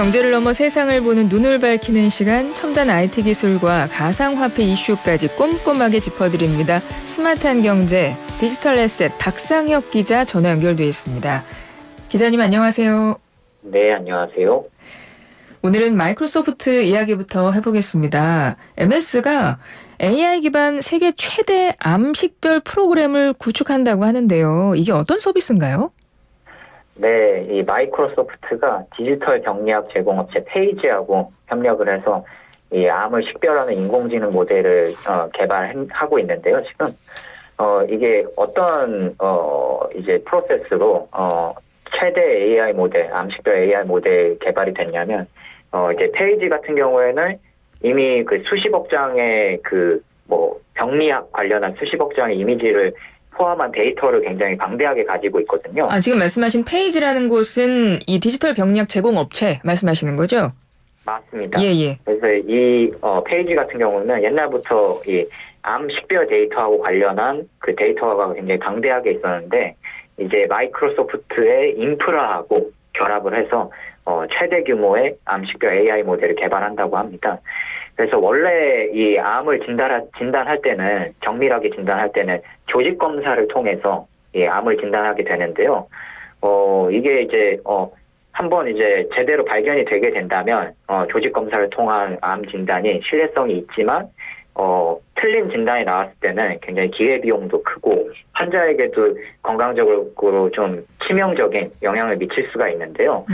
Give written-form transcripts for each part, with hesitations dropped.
경제를 넘어 세상을 보는 눈을 밝히는 시간, 첨단 IT 기술과 가상화폐 이슈까지 꼼꼼하게 짚어드립니다. 스마트한 경제, 디지털 에셋 박상혁 기자 전화 연결돼 있습니다. 기자님 안녕하세요. 네, 안녕하세요. 오늘은 마이크로소프트 이야기부터 해보겠습니다. MS가 AI 기반 세계 최대 암 식별 프로그램을 구축한다고 하는데요. 이게 어떤 서비스인가요? 네, 이 마이크로소프트가 디지털 병리학 제공업체 페이지하고 협력을 해서 이 암을 식별하는 인공지능 모델을 개발하고 있는데요. 지금 이게 어떤 이제 프로세스로 최대 AI 모델, 암 식별 AI 모델 개발이 됐냐면 이제 페이지 같은 경우에는 이미 그 수십억 장의 병리학 관련한 수십억 장의 이미지를 포함한 데이터를 굉장히 방대하게 가지고 있거든요. 지금 말씀하신 페이지라는 곳은 이 디지털 병리학 제공 업체 말씀하시는 거죠? 맞습니다. 예. 그래서 이 페이지 같은 경우는 옛날부터 이 암 식별 데이터하고 관련한 그 데이터가 굉장히 방대하게 있었는데 이제 마이크로소프트의 인프라하고 결합을 해서 최대 규모의 암 식별 AI 모델을 개발한다고 합니다. 그래서 원래 이 암을 진단할 때는 정밀하게 진단할 때는 조직 검사를 통해서 이 암을 진단하게 되는데요. 이게 이제 한번 이제 제대로 발견이 되게 된다면 조직 검사를 통한 암 진단이 신뢰성이 있지만 틀린 진단이 나왔을 때는 굉장히 기회 비용도 크고 환자에게도 건강적으로 좀 치명적인 영향을 미칠 수가 있는데요.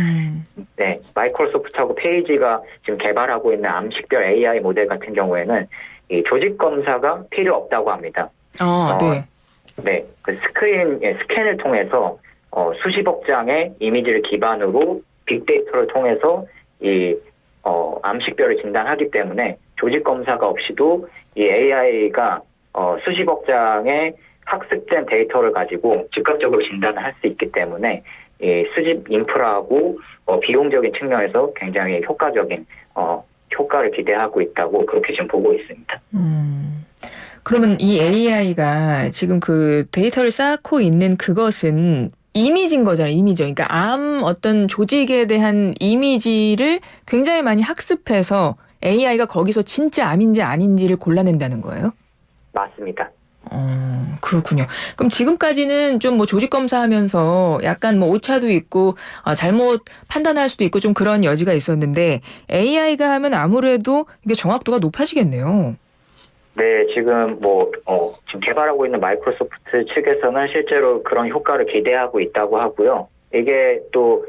네, 마이크로소프트하고 페이지가 지금 개발하고 있는 암 식별 AI 모델 같은 경우에는 이 조직 검사가 필요 없다고 합니다. 네. 네, 그 스캔을 통해서 수십억 장의 이미지를 기반으로 빅데이터를 통해서 이 암 식별을 진단하기 때문에 조직 검사가 없이도 이 AI가 수십억 장의 학습된 데이터를 가지고 즉각적으로 진단을 할 수 있기 때문에 이 수집 인프라하고 비용적인 측면에서 굉장히 효과적인 효과를 기대하고 있다고 그렇게 지금 보고 있습니다. 그러면 이 AI가 지금 그 데이터를 쌓고 있는 그것은 이미지인 거잖아요. 이미지. 그러니까 암 어떤 조직에 대한 이미지를 굉장히 많이 학습해서 AI가 거기서 진짜 암인지 아닌지를 골라낸다는 거예요? 맞습니다. 그렇군요. 그럼 지금까지는 좀 뭐 조직 검사하면서 약간 뭐 오차도 있고 잘못 판단할 수도 있고 좀 그런 여지가 있었는데 AI가 하면 아무래도 이게 정확도가 높아지겠네요. 네, 지금 지금 개발하고 있는 마이크로소프트 측에서는 실제로 그런 효과를 기대하고 있다고 하고요. 이게 또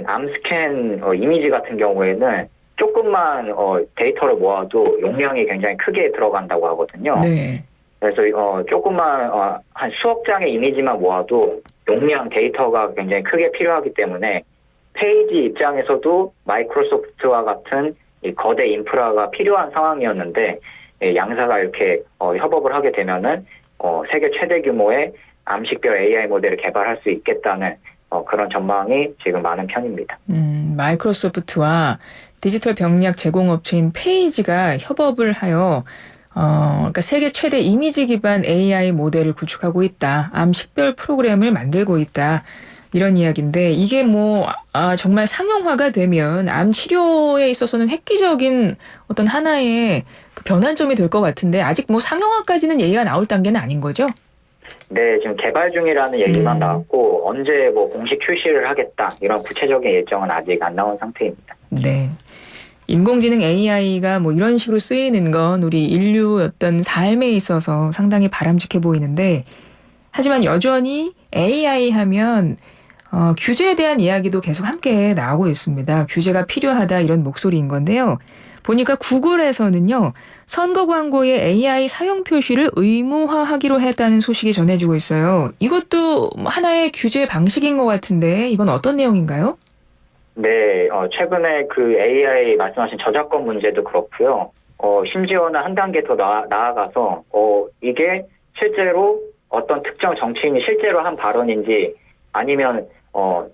암 스캔 이미지 같은 경우에는 조금만 데이터를 모아도 용량이 굉장히 크게 들어간다고 하거든요. 네. 그래서 조금만 한 수억 장의 이미지만 모아도 용량 데이터가 굉장히 크게 필요하기 때문에 페이지 입장에서도 마이크로소프트와 같은 이 거대 인프라가 필요한 상황이었는데 양사가 이렇게 협업을 하게 되면은 세계 최대 규모의 암식별 AI 모델을 개발할 수 있겠다는 그런 전망이 지금 많은 편입니다. 마이크로소프트와 디지털 병리학 제공업체인 페이지가 협업을 하여 그러니까 세계 최대 이미지 기반 AI 모델을 구축하고 있다. 암 식별 프로그램을 만들고 있다. 이런 이야기인데 이게 정말 상용화가 되면 암 치료에 있어서는 획기적인 어떤 하나의 그 변환점이 될 것 같은데 아직 상용화까지는 얘기가 나올 단계는 아닌 거죠? 네, 지금 개발 중이라는 얘기만 나왔고 언제 공식 출시를 하겠다 이런 구체적인 일정은 아직 안 나온 상태입니다. 네. 인공지능 AI가 이런 식으로 쓰이는 건 우리 인류 어떤 삶에 있어서 상당히 바람직해 보이는데 하지만 여전히 AI 하면 규제에 대한 이야기도 계속 함께 나오고 있습니다. 규제가 필요하다 이런 목소리인 건데요. 보니까 구글에서는요. 선거 광고에 AI 사용 표시를 의무화하기로 했다는 소식이 전해지고 있어요. 이것도 하나의 규제 방식인 것 같은데 이건 어떤 내용인가요? 네, 최근에 그 AI 말씀하신 저작권 문제도 그렇고요. 심지어는 한 단계 더 나아가서 이게 실제로 어떤 특정 정치인이 실제로 한 발언인지 아니면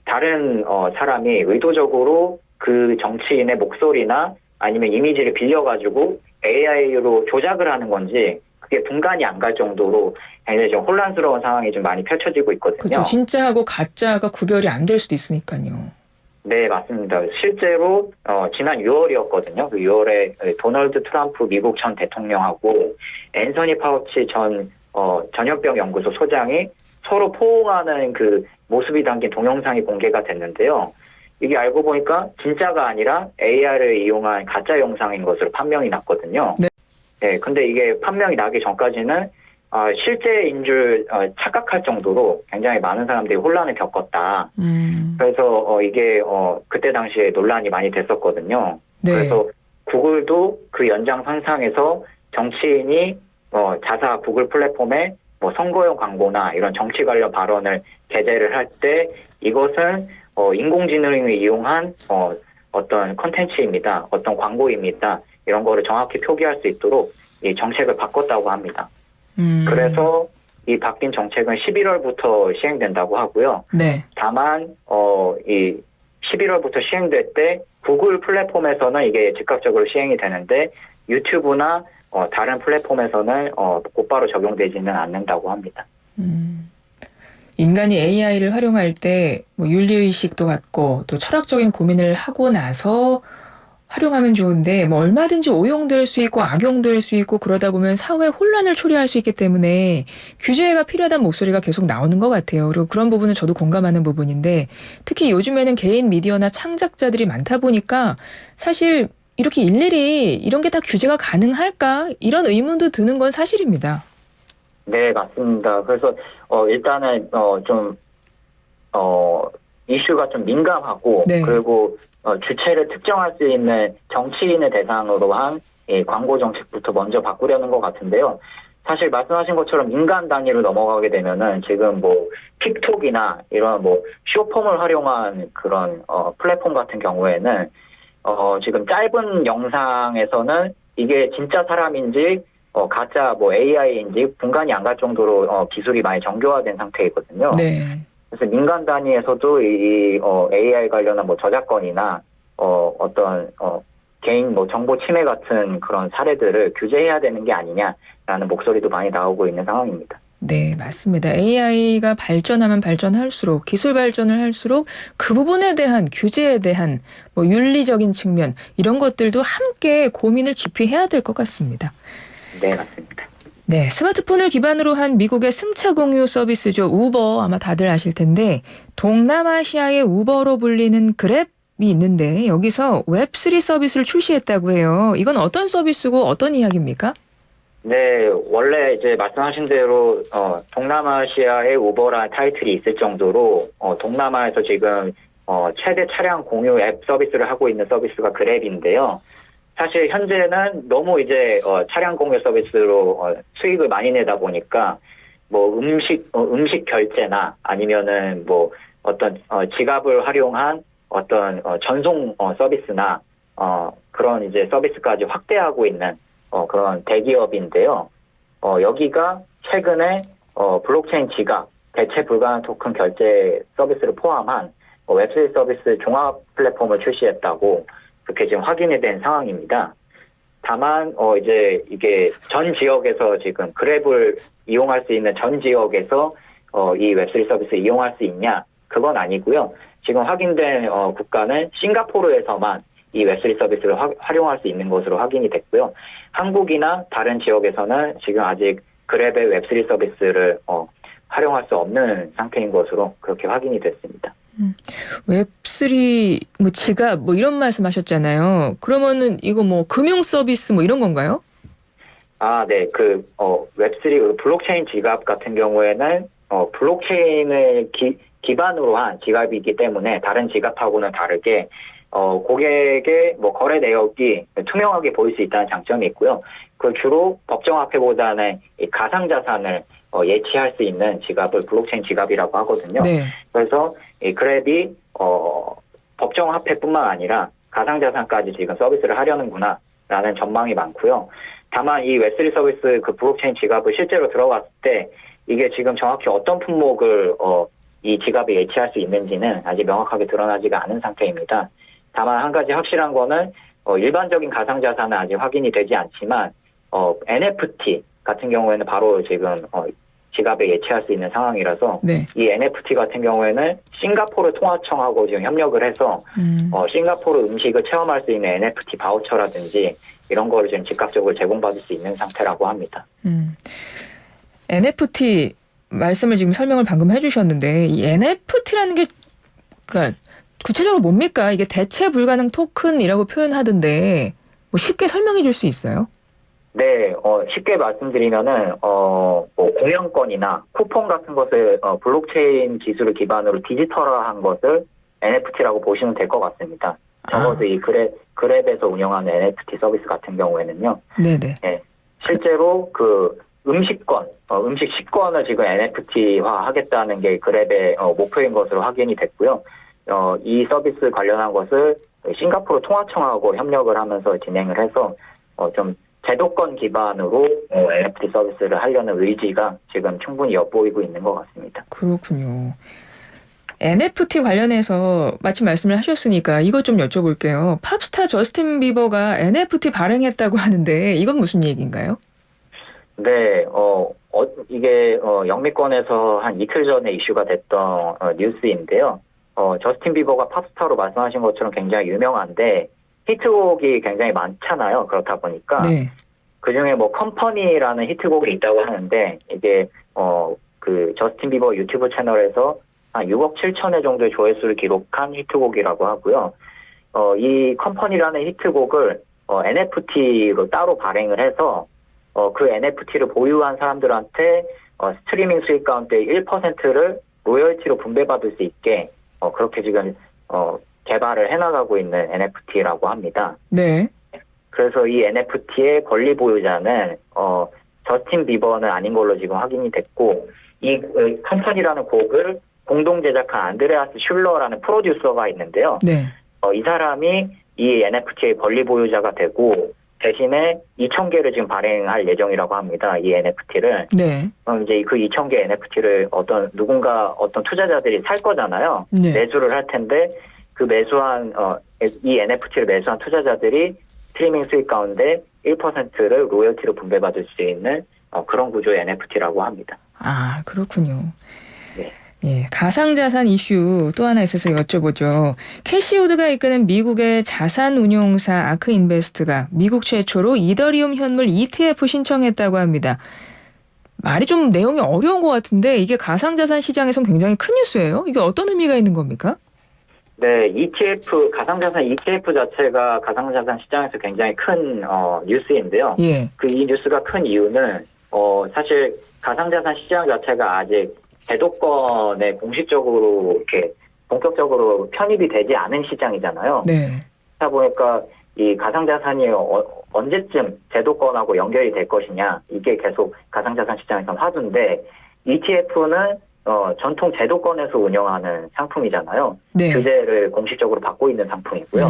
다른 사람이 의도적으로 그 정치인의 목소리나 아니면 이미지를 빌려가지고 AI로 조작을 하는 건지 그게 분간이 안 갈 정도로 굉장히 좀 혼란스러운 상황이 좀 많이 펼쳐지고 있거든요. 그렇죠. 진짜하고 가짜가 구별이 안 될 수도 있으니까요. 네, 맞습니다. 실제로 지난 6월이었거든요. 그 6월에 도널드 트럼프 미국 전 대통령하고 앤서니 파우치 전 전염병 연구소 소장이 서로 포옹하는 그 모습이 담긴 동영상이 공개가 됐는데요. 이게 알고 보니까 진짜가 아니라 AR을 이용한 가짜 영상인 것으로 판명이 났거든요. 네. 네, 근데 이게 판명이 나기 전까지는 실제인 줄 착각할 정도로 굉장히 많은 사람들이 혼란을 겪었다. 그래서 이게 그때 당시에 논란이 많이 됐었거든요. 네. 그래서 구글도 그 연장선상에서 정치인이 자사 구글 플랫폼에 뭐 선거용 광고나 이런 정치 관련 발언을 게재를 할 때 이것은 인공지능을 이용한 어떤 컨텐츠입니다. 어떤 광고입니다. 이런 거를 정확히 표기할 수 있도록 이 정책을 바꿨다고 합니다. 그래서 이 바뀐 정책은 11월부터 시행된다고 하고요. 네. 다만 이 11월부터 시행될 때 구글 플랫폼에서는 이게 즉각적으로 시행이 되는데 유튜브나 다른 플랫폼에서는 곧바로 적용되지는 않는다고 합니다. 인간이 AI를 활용할 때 뭐 윤리의식도 갖고 또 철학적인 고민을 하고 나서 활용하면 좋은데 뭐 얼마든지 오용될 수 있고 악용될 수 있고 그러다 보면 사회 혼란을 초래할 수 있기 때문에 규제가 필요하다는 목소리가 계속 나오는 것 같아요. 그리고 그런 부분은 저도 공감하는 부분인데 특히 요즘에는 개인 미디어나 창작자들이 많다 보니까 사실 이렇게 일일이 이런 게 다 규제가 가능할까? 이런 의문도 드는 건 사실입니다. 네, 맞습니다. 그래서 일단은 좀 이슈가 좀 민감하고 네. 그리고 주체를 특정할 수 있는 정치인을 대상으로 한 광고 정책부터 먼저 바꾸려는 것 같은데요. 사실 말씀하신 것처럼 민간 단위로 넘어가게 되면은 지금 뭐 틱톡이나 이런 뭐 쇼폼을 활용한 그런 플랫폼 같은 경우에는 지금 짧은 영상에서는 이게 진짜 사람인지 가짜 뭐 AI인지 분간이 안 갈 정도로 기술이 많이 정교화된 상태이거든요. 네. 그래서 민간 단위에서도 이 AI 관련한 뭐 저작권이나 어떤 개인 뭐 정보 침해 같은 그런 사례들을 규제해야 되는 게 아니냐라는 목소리도 많이 나오고 있는 상황입니다. 네, 맞습니다. AI가 발전하면 발전할수록 기술 발전을 할수록 그 부분에 대한 규제에 대한 뭐 윤리적인 측면 이런 것들도 함께 고민을 깊이 해야 될 것 같습니다. 네, 맞습니다. 네, 스마트폰을 기반으로 한 미국의 승차 공유 서비스죠. 우버 아마 다들 아실 텐데 동남아시아의 우버로 불리는 그랩이 있는데 여기서 웹3 서비스를 출시했다고 해요. 이건 어떤 서비스고 어떤 이야기입니까? 네, 원래 이제 말씀하신 대로 동남아시아의 우버라는 타이틀이 있을 정도로 동남아에서 지금 최대 차량 공유 앱 서비스를 하고 있는 서비스가 그랩인데요. 사실 현재는 너무 이제 차량 공유 서비스로 수익을 많이 내다 보니까 뭐 음식 결제나 아니면은 뭐 어떤 지갑을 활용한 어떤 전송 서비스나 그런 이제 서비스까지 확대하고 있는 그런 대기업인데요. 여기가 최근에 블록체인 지갑, 대체 불가능 토큰 결제 서비스를 포함한 웹3 서비스 종합 플랫폼을 출시했다고 그렇게 지금 확인이 된 상황입니다. 다만 이제 이게 전 지역에서 지금 그랩을 이용할 수 있는 전 지역에서 이 웹3 서비스 이용할 수 있냐? 그건 아니고요. 지금 확인된 국가는 싱가포르에서만 이 웹3 서비스를 활용할 수 있는 것으로 확인이 됐고요. 한국이나 다른 지역에서는 지금 아직 그랩의 웹3 서비스를 활용할 수 없는 상태인 것으로 그렇게 확인이 됐습니다. 웹3 뭐 지갑 뭐 이런 말씀하셨잖아요. 그러면은 이거 뭐 금융 서비스 뭐 이런 건가요? 아, 네. 웹3 블록체인 지갑 같은 경우에는 블록체인을 기반으로 한 지갑이기 때문에 다른 지갑하고는 다르게 고객의 뭐 거래 내역이 투명하게 보일 수 있다는 장점이 있고요. 그 주로 법정화폐보다는 이 가상자산을 예치할 수 있는 지갑을 블록체인 지갑이라고 하거든요. 네. 그래서 이 그랩이 법정화폐뿐만 아니라 가상자산까지 지금 서비스를 하려는구나라는 전망이 많고요. 다만 이 웹3 서비스 그 블록체인 지갑을 실제로 들어갔을 때 이게 지금 정확히 어떤 품목을 이 지갑에 예치할 수 있는지는 아직 명확하게 드러나지가 않은 상태입니다. 다만 한 가지 확실한 거는 일반적인 가상자산은 아직 확인이 되지 않지만 NFT 같은 경우에는 바로 지금 지갑에 예치할 수 있는 상황이라서 네. 이 NFT 같은 경우에는 싱가포르 통화청하고 지금 협력을 해서 싱가포르 음식을 체험할 수 있는 NFT 바우처라든지 이런 거를 지금 즉각적으로 제공받을 수 있는 상태라고 합니다. NFT 말씀을 지금 설명을 방금 해주셨는데 이 NFT라는 게 그러니까 구체적으로 뭡니까? 이게 대체 불가능 토큰이라고 표현하던데 뭐 쉽게 설명해 줄 수 있어요? 네, 쉽게 말씀드리면은, 뭐 공연권이나 쿠폰 같은 것을, 블록체인 기술을 기반으로 디지털화한 것을 NFT라고 보시면 될 것 같습니다. 적어도 이 그랩에서 운영하는 NFT 서비스 같은 경우에는요. 네네. 네, 실제로 그 음식권, 음식 식권을 지금 NFT화 하겠다는 게 그랩의 목표인 것으로 확인이 됐고요. 이 서비스 관련한 것을 싱가포르 통화청하고 협력을 하면서 진행을 해서, 좀 제도권 기반으로 NFT 서비스를 하려는 의지가 지금 충분히 엿보이고 있는 것 같습니다. 그렇군요. NFT 관련해서 마침 말씀을 하셨으니까 이것 좀 여쭤볼게요. 팝스타 저스틴 비버가 NFT 발행했다고 하는데 이건 무슨 얘기인가요? 네, 이게 영미권에서 한 이틀 전에 이슈가 됐던 뉴스인데요. 저스틴 비버가 팝스타로 말씀하신 것처럼 굉장히 유명한데 히트곡이 굉장히 많잖아요. 그렇다 보니까 네. 그중에 뭐 컴퍼니라는 히트곡이 있다고 하는데 이게 그 저스틴 비버 유튜브 채널에서 한 6억 7천회 정도의 조회수를 기록한 히트곡이라고 하고요. 이 컴퍼니라는 히트곡을 NFT로 따로 발행을 해서 그 NFT를 보유한 사람들한테 스트리밍 수익 가운데 1%를 로열티로 분배받을 수 있게 그렇게 지금 개발을 해나가고 있는 NFT라고 합니다. 네. 그래서 이 NFT의 권리 보유자는 저스틴 비버는 아닌 걸로 지금 확인이 됐고 이 컴퍼니라는 곡을 공동 제작한 안드레아스 슐러라는 프로듀서가 있는데요. 네. 이 사람이 이 NFT의 권리 보유자가 되고 대신에 2,000개를 지금 발행할 예정이라고 합니다. 이 NFT를. 네. 이제 그 2,000개 NFT를 어떤 투자자들이 살 거잖아요. 네. 매수를 할 텐데 그 매수한 이 NFT를 매수한 투자자들이 스트리밍 수익 가운데 1%를 로열티로 분배받을 수 있는 그런 구조의 NFT라고 합니다. 아, 그렇군요. 네. 예, 가상자산 이슈 또 하나 있어서 여쭤보죠. 캐시우드가 이끄는 미국의 자산운용사 아크인베스트가 미국 최초로 이더리움 현물 ETF 신청했다고 합니다. 말이 좀 내용이 어려운 것 같은데 이게 가상자산 시장에선 굉장히 큰 뉴스예요. 이게 어떤 의미가 있는 겁니까? 네, 가상자산 ETF 자체가 가상자산 시장에서 굉장히 큰 뉴스인데요. 예. 이 뉴스가 큰 이유는 사실 가상자산 시장 자체가 아직 제도권에 공식적으로 이렇게 본격적으로 편입이 되지 않은 시장이잖아요. 네. 그렇다 보니까 이 가상자산이 언제쯤 제도권하고 연결이 될 것이냐 이게 계속 가상자산 시장에서 화두인데 ETF는 전통 제도권에서 운영하는 상품이잖아요. 네. 규제를 공식적으로 받고 있는 상품이고요.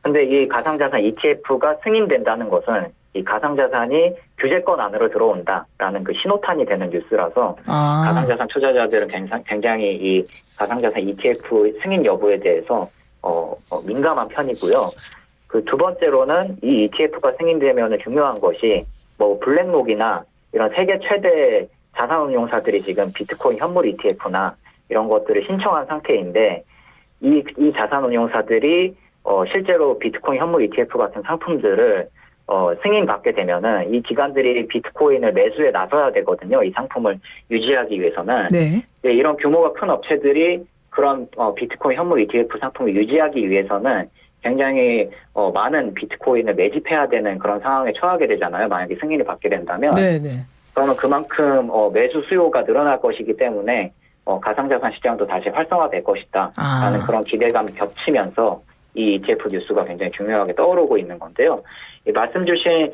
근데 이 가상자산 ETF가 승인된다는 것은 이 가상자산이 규제권 안으로 들어온다라는 그 신호탄이 되는 뉴스라서 가상자산 투자자들은 굉장히 이 가상자산 ETF 승인 여부에 대해서 민감한 편이고요. 그 두 번째로는 이 ETF가 승인되면 중요한 것이 뭐 블랙록이나 이런 세계 최대 자산운용사들이 지금 비트코인 현물 ETF나 이런 것들을 신청한 상태인데 이 자산운용사들이 실제로 비트코인 현물 ETF 같은 상품들을 승인받게 되면은 이 기관들이 비트코인을 매수에 나서야 되거든요. 이 상품을 유지하기 위해서는. 네. 이런 규모가 큰 업체들이 그런 비트코인 현물 ETF 상품을 유지하기 위해서는 굉장히 많은 비트코인을 매집해야 되는 그런 상황에 처하게 되잖아요. 만약에 승인을 받게 된다면. 네, 네. 그러면 그만큼 매수 수요가 늘어날 것이기 때문에 가상자산 시장도 다시 활성화될 것이다 라는 그런 기대감이 겹치면서 이 ETF 뉴스가 굉장히 중요하게 떠오르고 있는 건데요. 말씀 주신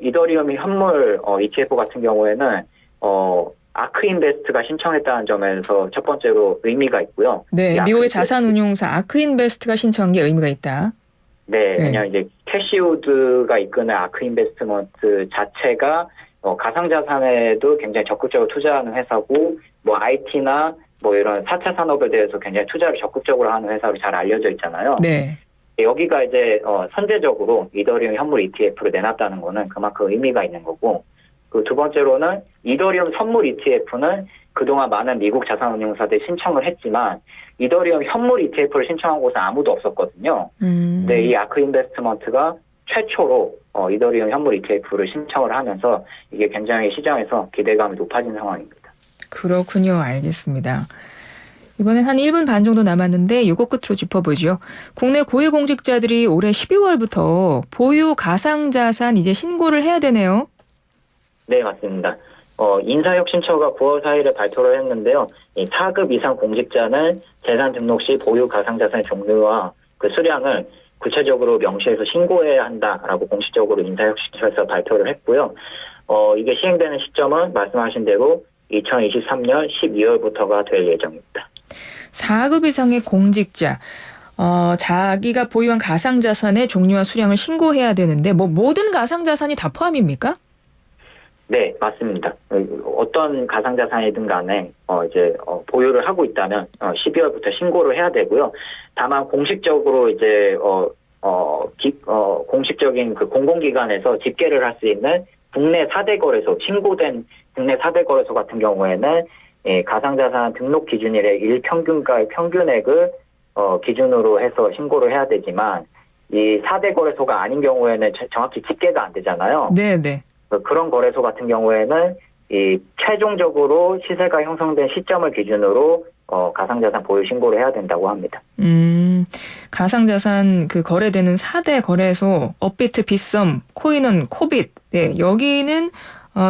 이더리움 현물 ETF 같은 경우에는 아크인베스트가 신청했다는 점에서 첫 번째로 의미가 있고요. 네, 미국의 자산운용사 아크인베스트가 신청한 게 의미가 있다. 네, 왜냐하면 이제 캐시우드가 이끄는 아크인베스트먼트 자체가 가상자산에도 굉장히 적극적으로 투자하는 회사고, 뭐 IT나 뭐 이런 4차 산업에 대해서 굉장히 투자를 적극적으로 하는 회사로 잘 알려져 있잖아요. 네. 여기가 이제 선제적으로 이더리움 현물 ETF를 내놨다는 거는 그만큼 의미가 있는 거고, 그 두 번째로는 이더리움 선물 ETF는 그동안 많은 미국 자산운용사들이 신청을 했지만 이더리움 현물 ETF를 신청한 곳은 아무도 없었거든요. 근데 이 아크 인베스트먼트가 최초로 이더리움 현물 ETF를 신청을 하면서 이게 굉장히 시장에서 기대감이 높아진 상황입니다. 그렇군요. 알겠습니다. 이번엔 한 1분 반 정도 남았는데 요거 끝으로 짚어보죠. 국내 고위공직자들이 올해 12월부터 보유 가상자산 이제 신고를 해야 되네요. 네, 맞습니다. 인사혁신처가 9월 4일에 발표를 했는데요. 이 4급 이상 공직자는 재산 등록 시 보유 가상자산의 종류와 그 수량을 구체적으로 명시해서 신고해야 한다라고 공식적으로 인사혁신처에서 발표를 했고요. 이게 시행되는 시점은 말씀하신 대로 2023년 12월부터가 될 예정입니다. 4급 이상의 공직자, 자기가 보유한 가상자산의 종류와 수량을 신고해야 되는데 뭐 모든 가상자산이 다 포함입니까? 네, 맞습니다. 어떤 가상자산이든 간에 보유를 하고 있다면 12월부터 신고를 해야 되고요. 다만 공식적으로 이제 공식적인 그 공공기관에서 집계를 할 수 있는 국내 4대 거래소, 신고된 국내 4대 거래소 같은 경우에는 가상자산 등록 기준일의 일평균가의 평균액을 기준으로 해서 신고를 해야 되지만 이 4대 거래소가 아닌 경우에는 정확히 집계가 안 되잖아요. 네. 그런 거래소 같은 경우에는 이 최종적으로 시세가 형성된 시점을 기준으로 가상자산 보유 신고를 해야 된다고 합니다. 가상자산 그 거래되는 4대 거래소, 업비트, 빗썸, 코인원, 코빗. 네, 여기는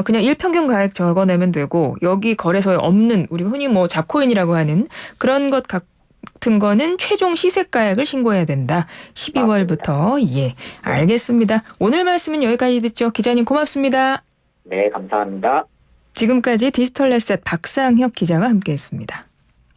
그냥 일평균 가액 적어내면 되고 여기 거래소에 없는 우리가 흔히 뭐 잡코인이라고 하는 그런 것 같은 거는 최종 시세가액을 신고해야 된다. 12월부터. 예, 알겠습니다. 오늘 말씀은 여기까지 듣죠. 기자님 고맙습니다. 네, 감사합니다. 지금까지 디지털레셋 박상혁 기자와 함께했습니다.